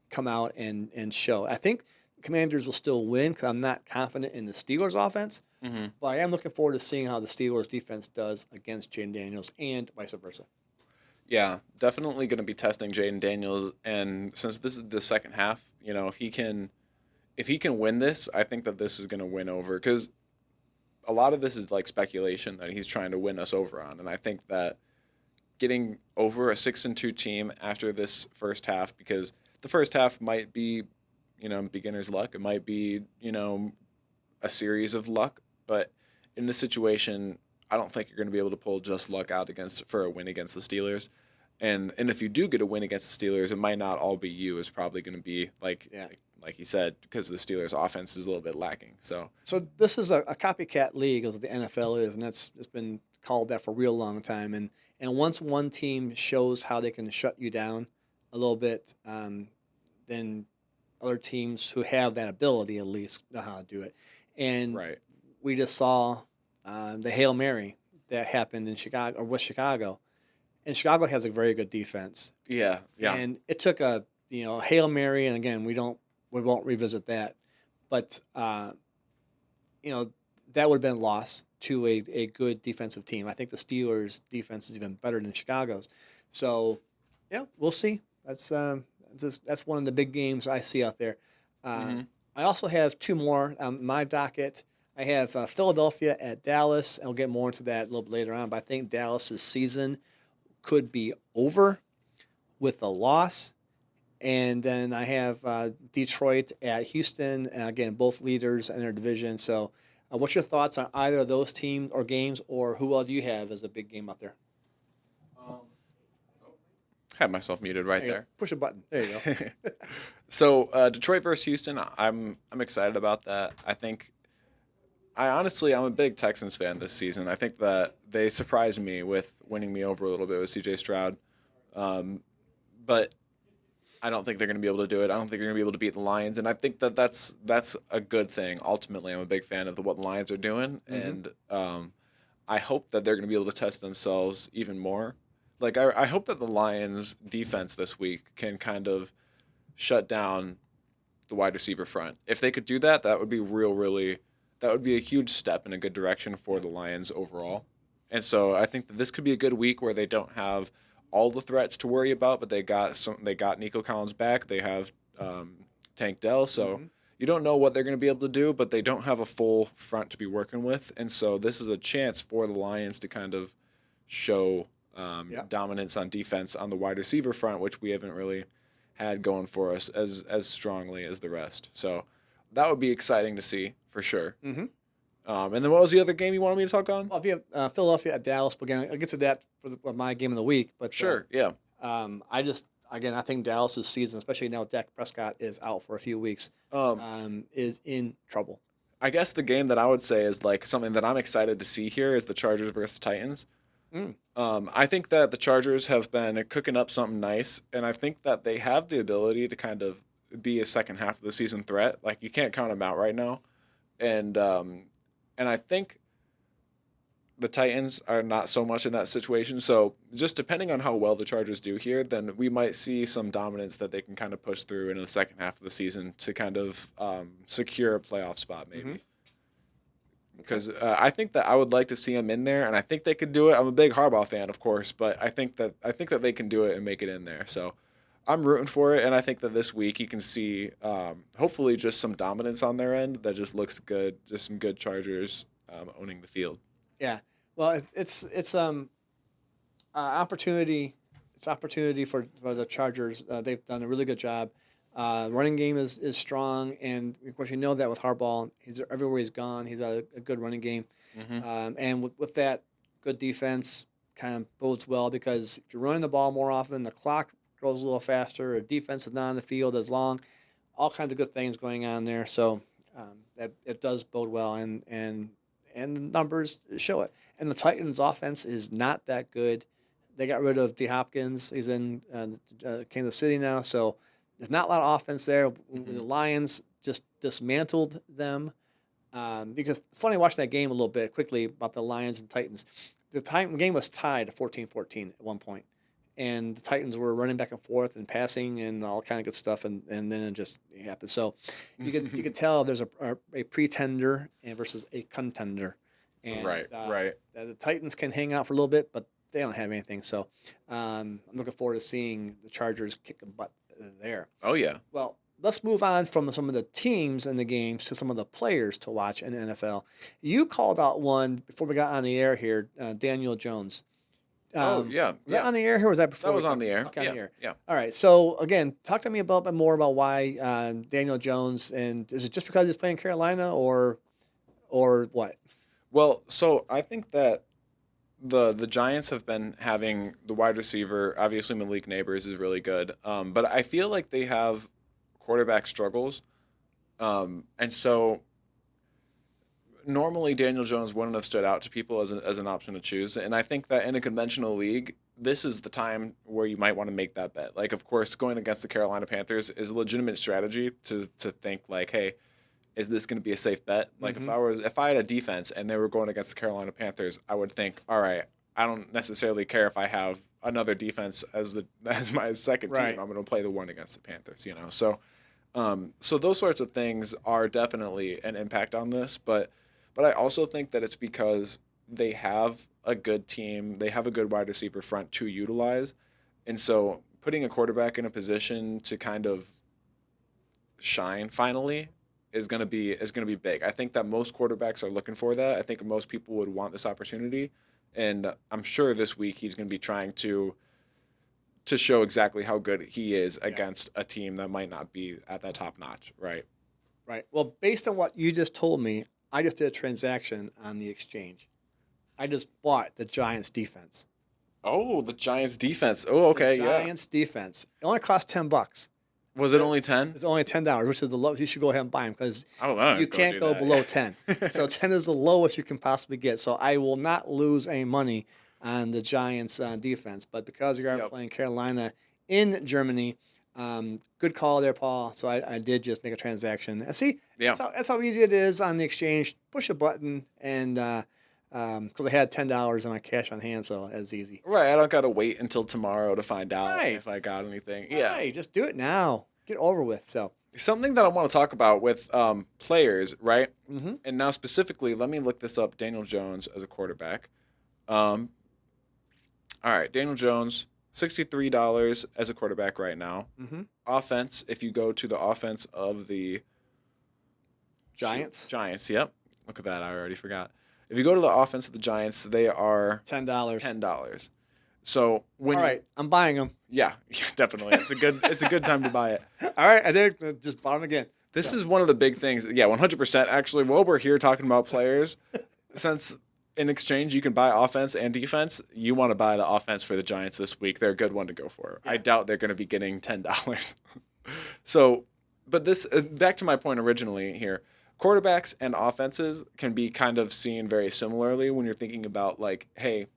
come out and show. I think Commanders will still win because I'm not confident in the Steelers' offense, Mm-hmm. but I am looking forward to seeing how the Steelers' defense does against Jaden Daniels and vice versa. Yeah, definitely going to be testing Jaden Daniels, and since this is the second half, if he can win this, I think that this is going to win over because a lot of this is like speculation that he's trying to win us over on, and I think that getting over a 6-2 team after this first half, because the first half might be, beginner's luck. It might be, a series of luck, but in this situation, I don't think you're going to be able to pull just luck out for a win against the Steelers. And if you do get a win against the Steelers, it might not all be you. It's probably going to be like you said, because the Steelers' offense is a little bit lacking. So this is a copycat league, as the NFL is, and it's been called that for a real long time. And once one team shows how they can shut you down a little bit, then other teams who have that ability at least know how to do it. And right, we just saw the Hail Mary that happened in Chicago or with Chicago. And Chicago has a very good defense. yeah. And it took a Hail Mary, and again we won't revisit that, but that would have been a loss to a good defensive team. I think the Steelers' defense is even better than Chicago's. So yeah, we'll see. That's one of the big games I see out there. Mm-hmm. I also have two more on my docket. I have Philadelphia at Dallas, and we'll get more into that a little bit later on. But I think Dallas's season could be over with a loss. And then I have Detroit at Houston, and again, both leaders in their division. So what's your thoughts on either of those teams or games, or who else do you have as a big game out there? Had myself muted right there. Push a button. There you go. So Detroit versus Houston, I'm excited about that. I'm a big Texans fan this season. I think that they surprised me with winning me over a little bit with C.J. Stroud, but I don't think they're going to be able to do it. I don't think they're going to be able to beat the Lions, and I think that that's a good thing. Ultimately, I'm a big fan of what the Lions are doing, and I hope that they're going to be able to test themselves even more. Like I hope that the Lions' defense this week can kind of shut down the wide receiver front. If they could do that, that would be that would be a huge step in a good direction for the Lions overall. And so I think that this could be a good week where they don't have all the threats to worry about, but they got Nico Collins back. They have Tank Dell, so you don't know what they're going to be able to do, but they don't have a full front to be working with. And so this is a chance for the Lions to kind of show dominance on defense on the wide receiver front, which we haven't really had going for us as strongly as the rest. So that would be exciting to see for sure. Mm-hmm. And then what was the other game you wanted me to talk on? Well, if you have Philadelphia at Dallas, but again, I'll get to that for my game of the week. But sure, yeah. I think Dallas's season, especially now Dak Prescott is out for a few weeks, is in trouble. I guess the game that I would say is like something that I'm excited to see here is the Chargers versus Titans. I think that the Chargers have been cooking up something nice, and I think that they have the ability to kind of be a second half of the season threat. Like you can't count them out right now, and I think The Titans are not so much in that situation. So just depending on how well the Chargers do here, then we might see some dominance that they can kind of push through in the second half of the season to kind of secure a playoff spot maybe. Because I think that I would like to see them in there, and I think they could do it. I'm a big Harbaugh fan, of course, but I think that they can do it and make it in there. So I'm rooting for it, and I think that this week you can see hopefully just some dominance on their end that just looks good, just some good Chargers owning the field. Yeah. Well, it's opportunity. It's opportunity for the Chargers. They've done a really good job. Running game is strong, and of course you know that with Harbaugh, he's everywhere he's gone. He's got a good running game, and with that, good defense kind of bodes well because if you're running the ball more often, the clock goes a little faster. Or defense is not on the field as long. All kinds of good things going on there. So that it does bode well, and the numbers show it. And the Titans' offense is not that good. They got rid of D. Hopkins. He's in Kansas City now, so there's not a lot of offense there. The Lions just dismantled them. Because funny watching that game a little bit quickly about the Lions and Titans. The game was tied 14-14 at one point, and the Titans were running back and forth and passing and all kind of good stuff, and then it just happened. So you could tell there's a pretender versus a contender. And, right. The Titans can hang out for a little bit, but they don't have anything. So I'm looking forward to seeing the Chargers kick butt there. Oh, yeah. Well, let's move on from some of the teams in the games to some of the players to watch in the NFL. You called out one before we got on the air here, Daniel Jones. Yeah. Was that on the air here or was that before? That was on the air. Okay, on the air. Yeah. All right. So, again, talk to me more about why Daniel Jones, and is it just because he's playing Carolina or what? Well, so I think that the Giants have been having the wide receiver. Obviously, Malik Neighbors is really good, but I feel like they have quarterback struggles, and so normally Daniel Jones wouldn't have stood out to people as an option to choose. And I think that in a conventional league, this is the time where you might want to make that bet. Like, of course, going against the Carolina Panthers is a legitimate strategy to think like, hey, is this going to be a safe bet? Like if I had a defense and they were going against the Carolina Panthers, I would think, all right, I don't necessarily care if I have another defense as my second team. I'm going to play the one against the Panthers, So so those sorts of things are definitely an impact on this, but I also think that it's because they have a good team, they have a good wide receiver front to utilize, and so putting a quarterback in a position to kind of shine finally is going to be big. I think that most quarterbacks are looking for that. I think most people would want this opportunity, and I'm sure this week he's going to be trying to show exactly how good he is against a team that might not be at that top notch, right? Right. Well, based on what you just told me, I just did a transaction on the exchange. I just bought the Giants defense. Oh, the Giants defense. Oh, okay, the Giants defense. It only cost $10. Was it only 10? It's only $10, which is the lowest. You should go ahead and buy them because you can't go that. below 10. So 10 is the lowest you can possibly get. So I will not lose any money on the Giants defense. But because you are playing Carolina in Germany, good call there, Paul. So I did just make a transaction. And see, that's how easy it is on the exchange. Push a button and because I had $10 in my cash on hand, so that's easy. Right, I don't got to wait until tomorrow to find out if I got anything. Yeah, right, just do it now. Get over with. So something that I want to talk about with players, right? Mm-hmm. And now specifically, let me look this up. Daniel Jones as a quarterback. All right, Daniel Jones, $63 as a quarterback right now. Mm-hmm. Offense, if you go to the offense of the Giants, yep. Look at that, I already forgot. If you go to the offense of the Giants, they are $10. So when all right, I'm buying them. Yeah, definitely. It's a good time to buy it. All right, I did just bought them again. This is one of the big things. Yeah, 100%. Actually, while we're here talking about players, since in exchange you can buy offense and defense, you want to buy the offense for the Giants this week. They're a good one to go for. Yeah. I doubt they're going to be getting $10. So, but this back to my point originally here. Quarterbacks and offenses can be kind of seen very similarly when you're thinking about like, hey,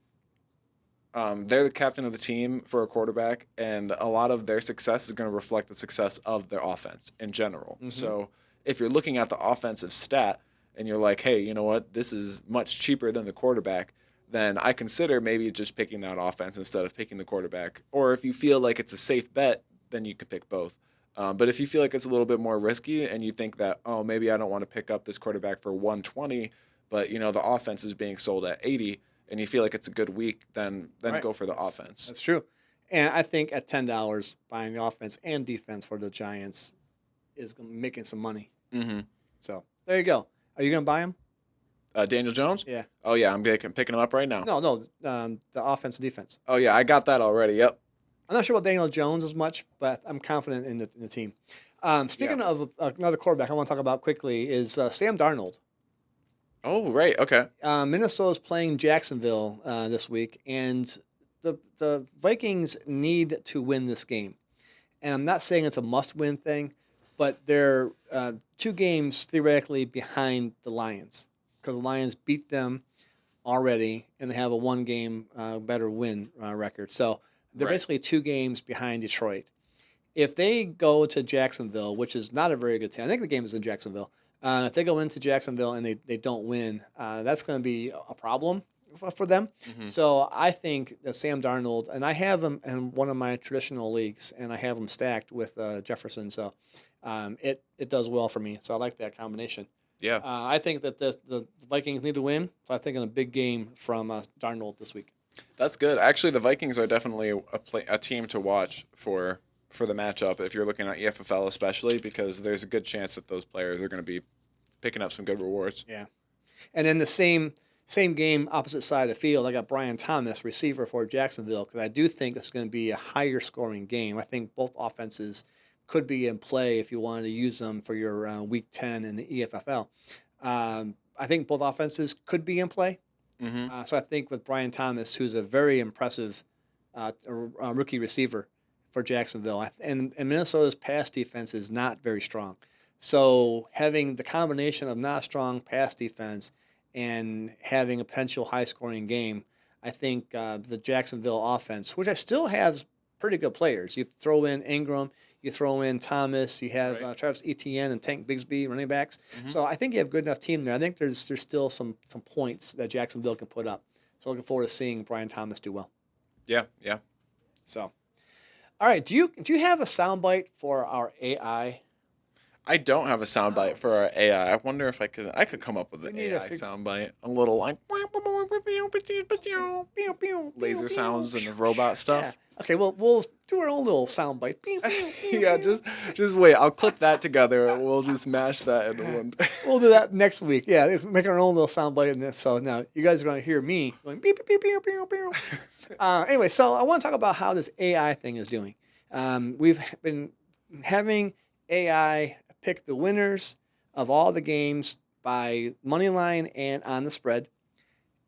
they're the captain of the team for a quarterback, and a lot of their success is going to reflect the success of their offense in general. Mm-hmm. So if you're looking at the offensive stat and you're like, hey, you know what, this is much cheaper than the quarterback, then I consider maybe just picking that offense instead of picking the quarterback. Or if you feel like it's a safe bet, then you can pick both. But if you feel like it's a little bit more risky and you think that, oh, maybe I don't want to pick up this quarterback for 120, but the offense is being sold at 80, and you feel like it's a good week, then Right. go for the offense. That's true. And I think at $10, buying the offense and defense for the Giants is making some money. Mm-hmm. So there you go. Are you going to buy him? Daniel Jones? Yeah. Oh, yeah, I'm picking him up right now. No, the offense and defense. Oh, yeah, I got that already. Yep. I'm not sure about Daniel Jones as much, but I'm confident in the team. Speaking of another quarterback I want to talk about quickly is Sam Darnold. Oh, right. Okay. Minnesota's playing Jacksonville this week, and the Vikings need to win this game. And I'm not saying it's a must-win thing, but they're 2 games theoretically behind the Lions because the Lions beat them already, and they have a 1-game better win record. So they're Right. basically 2 games behind Detroit. If they go to Jacksonville, which is not a very good team, I think the game is in Jacksonville. If they go into Jacksonville and they don't win, that's going to be a problem for them. Mm-hmm. So I think that Sam Darnold, and I have him in one of my traditional leagues, and I have him stacked with Jefferson. So it does well for me. So I like that combination. Yeah. I think that the Vikings need to win. So I think in a big game from Darnold this week. That's good. Actually, the Vikings are definitely a team to watch for the matchup if you're looking at EFFL especially, because there's a good chance that those players are going to be picking up some good rewards. Yeah. And then the same game, opposite side of the field, I got Brian Thomas, receiver for Jacksonville, because I do think it's going to be a higher scoring game. I think both offenses could be in play if you wanted to use them for your Week 10 in the EFFL. I think both offenses could be in play. Mm-hmm. So I think with Brian Thomas, who's a very impressive rookie receiver for Jacksonville, and Minnesota's pass defense is not very strong. So having the combination of not strong pass defense and having a potential high-scoring game, I think the Jacksonville offense, which I still have pretty good players. You throw in Ingram, you throw in Thomas, you have Right. Travis Etienne and Tank Bigsby running backs. Mm-hmm. So I think you have a good enough team there. I think there's still some points that Jacksonville can put up. So looking forward to seeing Brian Thomas do well. Yeah. Yeah. So, all right, do you have a soundbite for our AI? I don't have a soundbite for our AI. I wonder if I could come up with an need a AI soundbite. A little like laser sounds and robot stuff. Yeah. Okay, well, we'll do our own little soundbite. Yeah, just wait. I'll clip that together. We'll just mash that into one. We'll do that next week. Yeah, make our own little soundbite in this. So now you guys are going to hear me going beep, beep, beep, beep, beep, beep. Anyway, so I want to talk about how this AI thing is doing. We've been having AI pick the winners of all the games by money line and on the spread.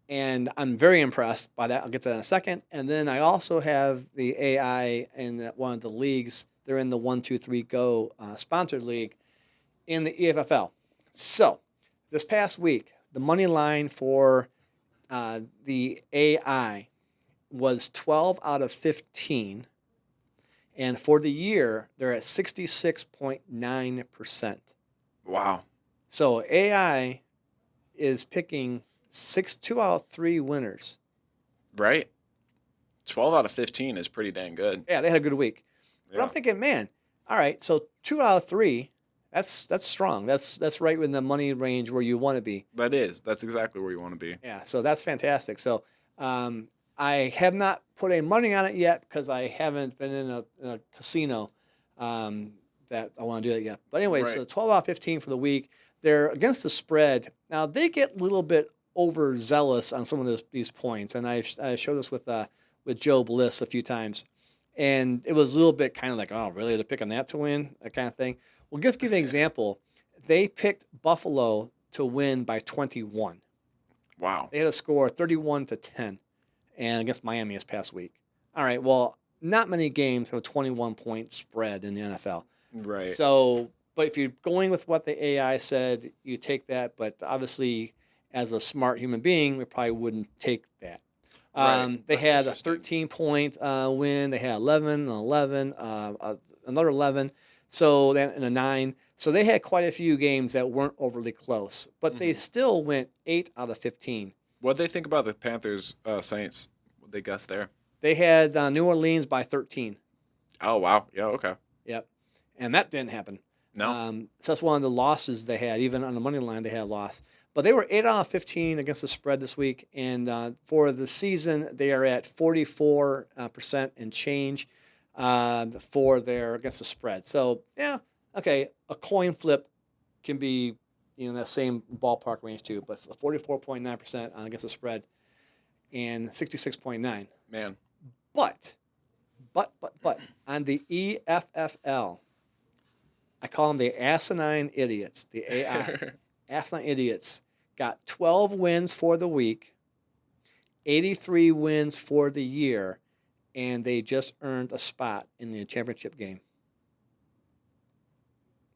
And I'm very impressed by that. I'll get to that in a second. And then I also have the AI in one of the leagues. They're in the 1-2-3-GO sponsored league in the EFFL. So this past week, the money line for the AI was 12 out of 15. And for the year, they're at 66.9%. Wow. So AI is picking 2 out of 3 winners. Right? 12 out of 15 is pretty dang good. Yeah, they had a good week. But I'm thinking, man, all right, so 2 out of 3, that's strong. That's right in the money range where you want to be. That's exactly where you want to be. Yeah, so that's fantastic. So I have not put any money on it yet because I haven't been in a casino that I want to do that yet. But anyway, so Right. 12 out of 15 for the week. They're against the spread. Now, they get a little bit overzealous on some of these points, and I showed this with Joe Bliss a few times. And it was a little bit kind of like, oh, really? They're picking that to win? That kind of thing. Well, just give you an example. They picked Buffalo to win by 21. Wow. They had a score 31-10 and against Miami this past week. All right, well, not many games have a 21-point spread in the NFL. Right. So, but if you're going with what the AI said, you take that. But obviously, as a smart human being, we probably wouldn't take that. Right. They That's had a 13-point win. They had 11, 11, another 11. So then and a 9. So they had quite a few games that weren't overly close, but they still went 8 out of 15. What'd they think about the Panthers Saints? What'd they guess there? They had New Orleans by 13. Oh wow, yeah, okay. Yep. And that didn't happen. No, So that's one of the losses they had. Even on the money line, they had a loss. But they were 8 out of 15 against the spread this week. And for the season, they are at 44% and change for their against the spread. So, yeah, okay, a coin flip can be in that same ballpark range too. But 44.9% against the spread and 66.9. man. But on the EFFL, I call them the asinine idiots, the AI. Asinine idiots got 12 wins for the week, 83 wins for the year, and they just earned a spot in the championship game.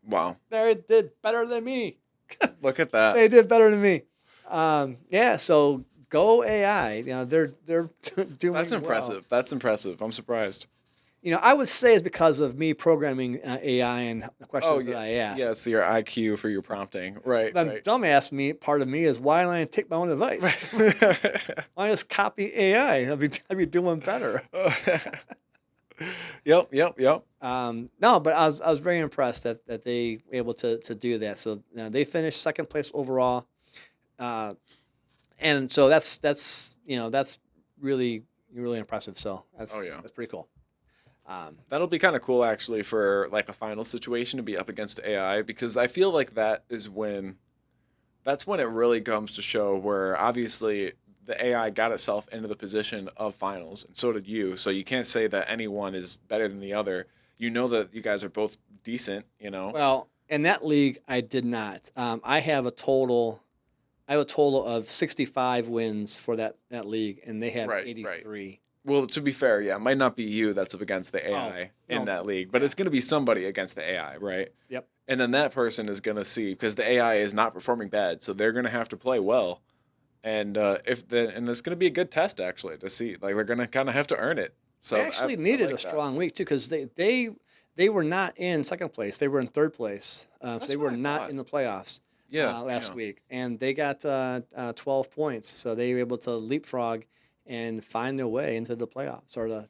Wow. They did better than me. Look at that. They did better than me. So go AI. They're doing. That's impressive. Well. That's impressive. I'm surprised. I would say it's because of me programming AI and the questions that I ask. Yeah, it's your IQ for your prompting. Right. The dumbass part of me is, why don't I take my own advice? Why just copy AI? I'd be doing better. Yep. No, but I was very impressed that they were able to do that. So they finished second place overall, and so that's really impressive. So that's pretty cool. That'll be kind of cool actually for like a final situation to be up against AI, because I feel like that's when it really comes to show where obviously the AI got itself into the position of finals, and so did you. So you can't say that anyone is better than the other. You know that you guys are both decent, Well, in that league, I did not. I have a total of 65 wins for that league, and they have 83. Right. Well, to be fair, yeah, it might not be you that's up against the AI in that league, but it's going to be somebody against the AI, right? Yep. And then that person is going to see, because the AI is not performing bad, so they're going to have to play well. And it's going to be a good test actually to see, like they're going to kind of have to earn it. So they actually needed a strong week too, because they were not in second place; they were in third place. So they were not in the playoffs. Last week, and they got 12 points, so they were able to leapfrog and find their way into the playoffs, or the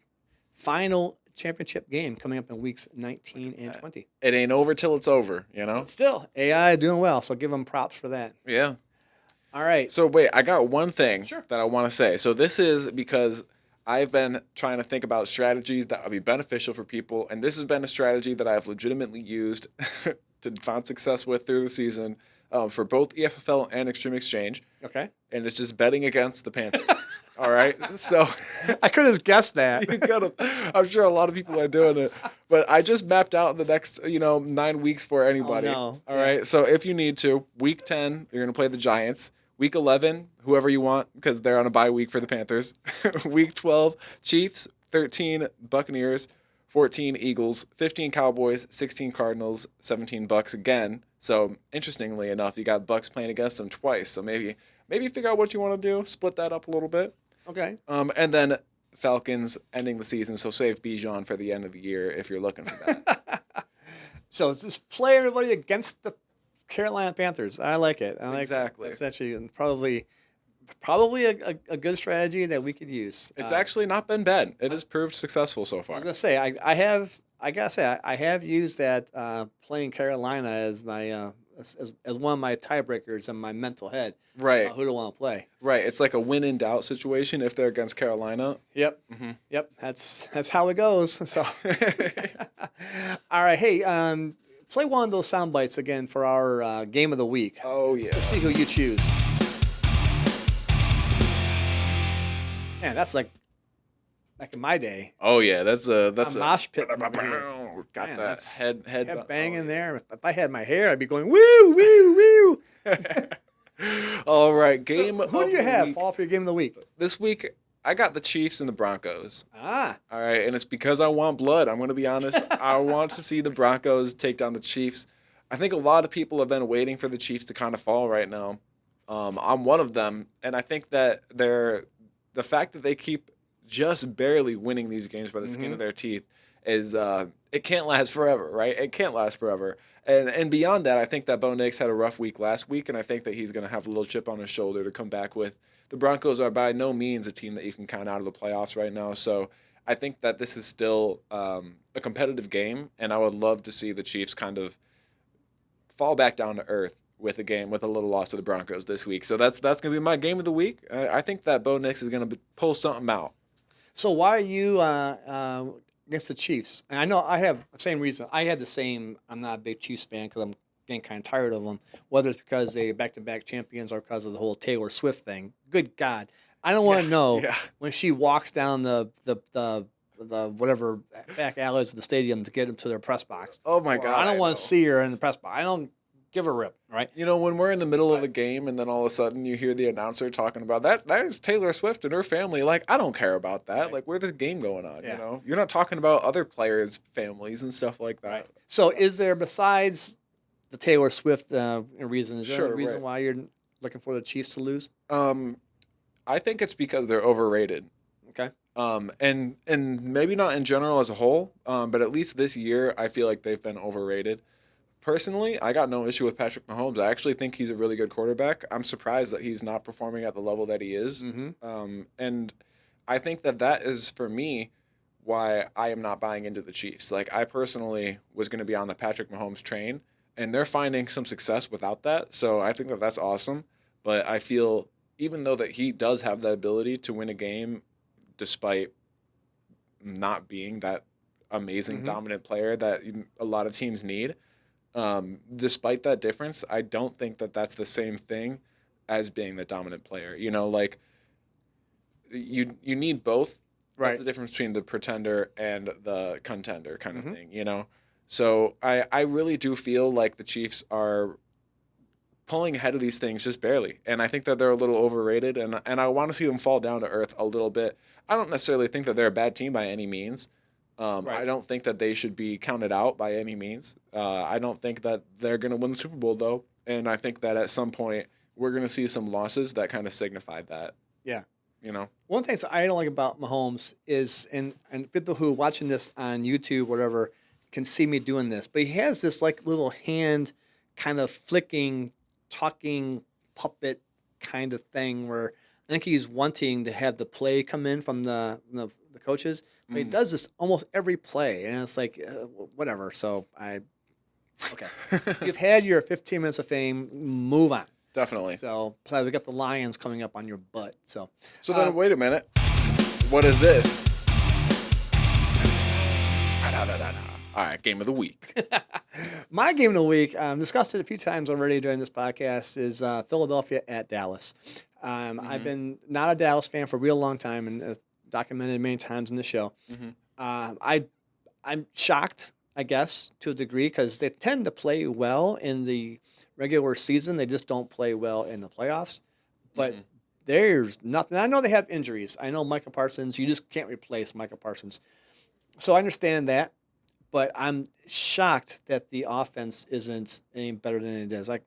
final championship game coming up in weeks 19 and 20. It ain't over till it's over, But still, AI doing well, so give them props for that. Yeah. All right. So wait, I got one thing that I want to say. So this is because I've been trying to think about strategies that would be beneficial for people, and this has been a strategy that I've legitimately used to find success with through the season for both EFFL and Extreme Exchange. Okay. And it's just betting against the Panthers. All right. So I could have guessed that. You could have. I'm sure a lot of people are doing it, but I just mapped out the next 9 weeks for anybody. Oh, no. All right. So if you need to, week 10 you're gonna play the Giants. Week 11, whoever you want, because they're on a bye week for the Panthers. Week 12, Chiefs. 13, Buccaneers. 14, Eagles. 15, Cowboys. 16, Cardinals. 17, Bucks again. So interestingly enough, you got Bucks playing against them twice. So maybe figure out what you want to do. Split that up a little bit. Okay. And then Falcons ending the season. So save Bijan for the end of the year if you're looking for that. So just play everybody against the Carolina Panthers. I like it. Exactly. It's actually probably a good strategy that we could use. It's actually not been bad. It has proved successful so far. I was gonna say I have used that playing Carolina as my as one of my tiebreakers in my mental head. Right. Who do I want to play? Right. It's like a win in doubt situation if they're against Carolina. Yep. Mm-hmm. Yep. That's how it goes. So. All right. Hey. Play one of those sound bites again for our game of the week. Oh yeah. Let's see who you choose. Man, that's like in my day. Oh yeah, that's a mosh pit. Got that head banging there. If I had my hair, I'd be going woo woo woo. All right, who do you have all for your game of the week? This week I got the Chiefs and the Broncos. All right, and it's because I want blood. I'm going to be honest. I want to see the Broncos take down the Chiefs. I think a lot of people have been waiting for the Chiefs to kind of fall right now. I'm one of them, and I think that the fact that they keep just barely winning these games by the skin of their teeth is it can't last forever, right? It can't last forever. And beyond that, I think that Bo Nix had a rough week last week, and I think that he's going to have a little chip on his shoulder to come back with. The Broncos are by no means a team that you can count out of the playoffs right now, so I think that this is still a competitive game, and I would love to see the Chiefs kind of fall back down to earth with a game with a little loss to the Broncos this week. So that's going to be my game of the week. I think that Bo Nix is going to pull something out. So why are you against the Chiefs? And I know I have the same reason. I had the same. I'm not a big Chiefs fan because I'm getting kind of tired of them. Whether it's because they back-to-back champions or because of the whole Taylor Swift thing. Good God, I don't want to know when she walks down the whatever back alleys of the stadium to get them to their press box. Oh my God, I don't want to see her in the press box. I don't give a rip, right? You know, when we're in the middle of a game and then all of a sudden you hear the announcer talking about that is Taylor Swift and her family. Like, I don't care about that. Right. Like, where's this game going on? Yeah. You know, you're not talking about other players' families and stuff like that. Right. So, is there besides the Taylor Swift reason? Is there a reason why you're looking for the Chiefs to lose? I think it's because they're overrated. Okay. And maybe not in general as a whole, but at least this year I feel like they've been overrated. Personally, I got no issue with Patrick Mahomes. I actually think he's a really good quarterback. I'm surprised that he's not performing at the level that he is. Mm-hmm. And I think that is, for me, why I am not buying into the Chiefs. Like, I personally was going to be on the Patrick Mahomes train, and they're finding some success without that. So I think that that's awesome. But I feel, even though that he does have the ability to win a game despite not being that amazing dominant player that a lot of teams need, despite that difference, I don't think that that's the same thing as being the dominant player. You know, like, you need both. Right. That's the difference between the pretender and the contender kind of thing, you know? So I really do feel like the Chiefs are pulling ahead of these things just barely. And I think that they're a little overrated, and I want to see them fall down to earth a little bit. I don't necessarily think that they're a bad team by any means. I don't think that they should be counted out by any means. I don't think that they're going to win the Super Bowl, though. And I think that at some point we're going to see some losses that kind of signify that. Yeah. You know? One thing that I don't like about Mahomes is, and people who are watching this on YouTube, whatever, can see me doing this, but he has this like little hand kind of flicking, talking puppet kind of thing where I think he's wanting to have the play come in from the coaches. But he does this almost every play, and it's like, whatever. So okay. You've had your 15 minutes of fame. Move on. Definitely. So, besides, we got the Lions coming up on your butt. So then, wait a minute. What is this? All right, game of the week. My game of the week, discussed it a few times already during this podcast, is Philadelphia at Dallas. I've been not a Dallas fan for a real long time, and documented many times in the show. I'm shocked, I guess, to a degree, because they tend to play well in the regular season. They just don't play well in the playoffs. But there's nothing. I know they have injuries. I know Micah Parsons. You just can't replace Micah Parsons. So I understand that. But I'm shocked that the offense isn't any better than it is. I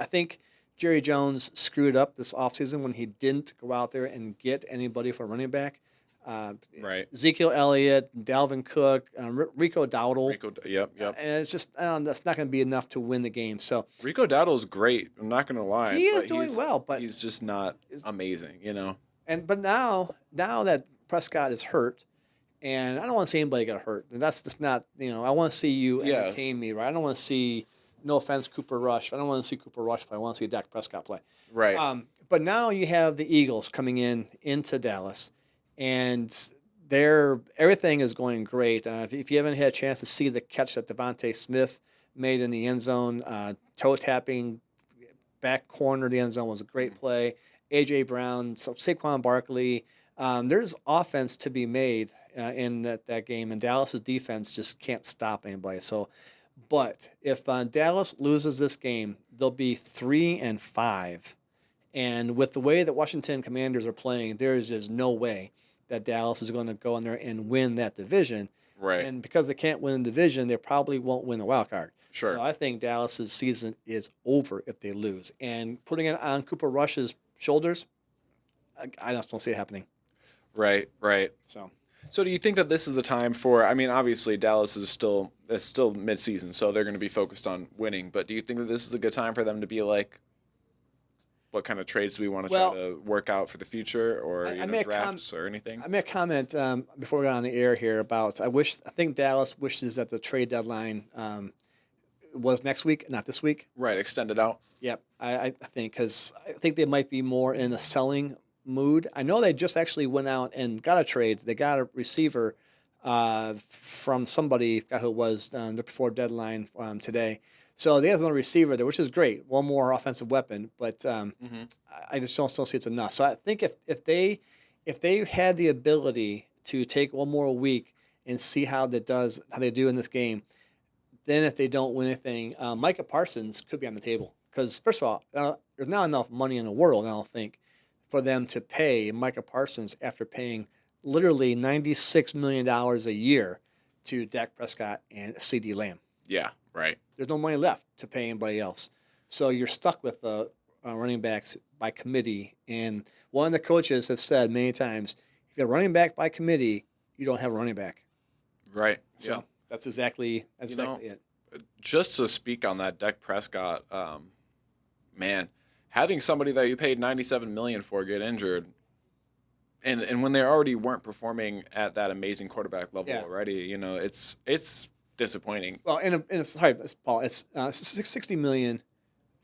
think Jerry Jones screwed up this offseason when he didn't go out there and get anybody for running back. Right. Ezekiel Elliott, Dalvin Cook, Rico Dowdle. Yep. And it's just, that's not going to be enough to win the game. So Rico Dowdle's great. I'm not going to lie. He is doing well, but he's just not amazing, you know? But now that Prescott is hurt, and I don't want to see anybody get hurt. And that's just not, I want to see you entertain me, right? I don't want to see, no offense, Cooper Rush. I don't want to see Cooper Rush, but I want to see Dak Prescott play. Right. But now you have the Eagles coming into Dallas, and everything is going great. If you haven't had a chance to see the catch that Devontae Smith made in the end zone, toe tapping back corner of the end zone was a great play. A.J. Brown, Saquon Barkley. There's offense to be made in that game, and Dallas's defense just can't stop anybody. So, but if Dallas loses this game, they'll be 3-5, and with the way that Washington Commanders are playing, there is just no way that Dallas is going to go in there and win that division. Right. And because they can't win the division, they probably won't win the wild card. Sure. So I think Dallas's season is over if they lose, and putting it on Cooper Rush's shoulders, I just don't see it happening. Right. So So do you think that this is the time for? I mean, obviously Dallas is still mid-season, so they're going to be focused on winning. But do you think that this is a good time for them to be like, what kind of trades do we want to try to work out for the future, or drafts or anything? I made a comment before we got on the air here about I think Dallas wishes that the trade deadline was next week, not this week. Right, extended out. Yep, I think because I think they might be more in a selling mood. I know they just actually went out and got a trade. They got a receiver from somebody, I forgot who it was, before deadline today. So they have another receiver there, which is great. One more offensive weapon, but I just don't still see it's enough. So I think if they had the ability to take one more week and see how they do in this game, then if they don't win anything, Micah Parsons could be on the table. Because first of all, there's not enough money in the world, I don't think, for them to pay Micah Parsons after paying literally $96 million a year to Dak Prescott and CeeDee Lamb. Yeah, right. There's no money left to pay anybody else. So you're stuck with running backs by committee. And one of the coaches has said many times, if you have running back by committee, you don't have a running back. Right. So that's exactly it. Just to speak on that, Dak Prescott, man, having somebody that you paid $97 million for get injured, and when they already weren't performing at that amazing quarterback level already, it's disappointing. Well, sorry, Paul, it's $60 million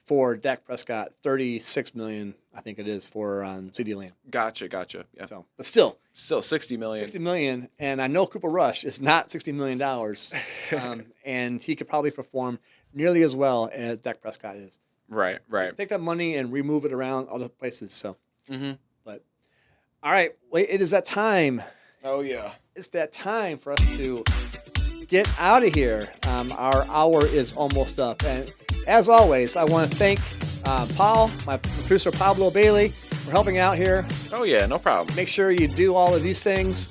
for Dak Prescott, $36 million, I think it is, for CeeDee Lamb. Gotcha. Yeah. So, but still $60 million. $60 million, and I know Cooper Rush is not $60 million, and he could probably perform nearly as well as Dak Prescott is. Right. Take that money and remove it around other places. So, but all right, wait, it is that time. Oh yeah, it's that time for us to get out of here. Our hour is almost up, and as always, I want to thank Paul, my producer Pablo Bailey, for helping out here. Oh yeah, no problem. Make sure you do all of these things: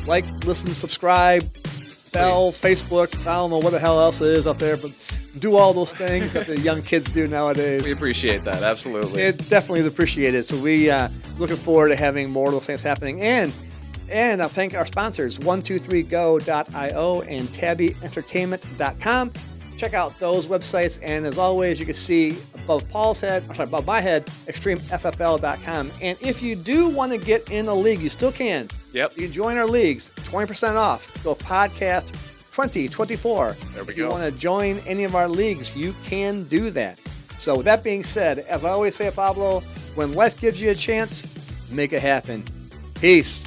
like, listen, subscribe, bell, Facebook. I don't know what the hell else it is out there, but do all those things that the young kids do nowadays. We appreciate that, absolutely. It definitely is appreciated. So we looking forward to having more of those things happening. And I'll thank our sponsors, 123go.io and tabbyentertainment.com. Check out those websites. And as always, you can see above my head, extremeffl.com. And if you do want to get in a league, you still can. Yep. You can join our leagues, 20% off. Go podcast 2024. There we go. If you want to join any of our leagues, you can do that. So with that being said, as I always say, Pablo, when life gives you a chance, make it happen. Peace.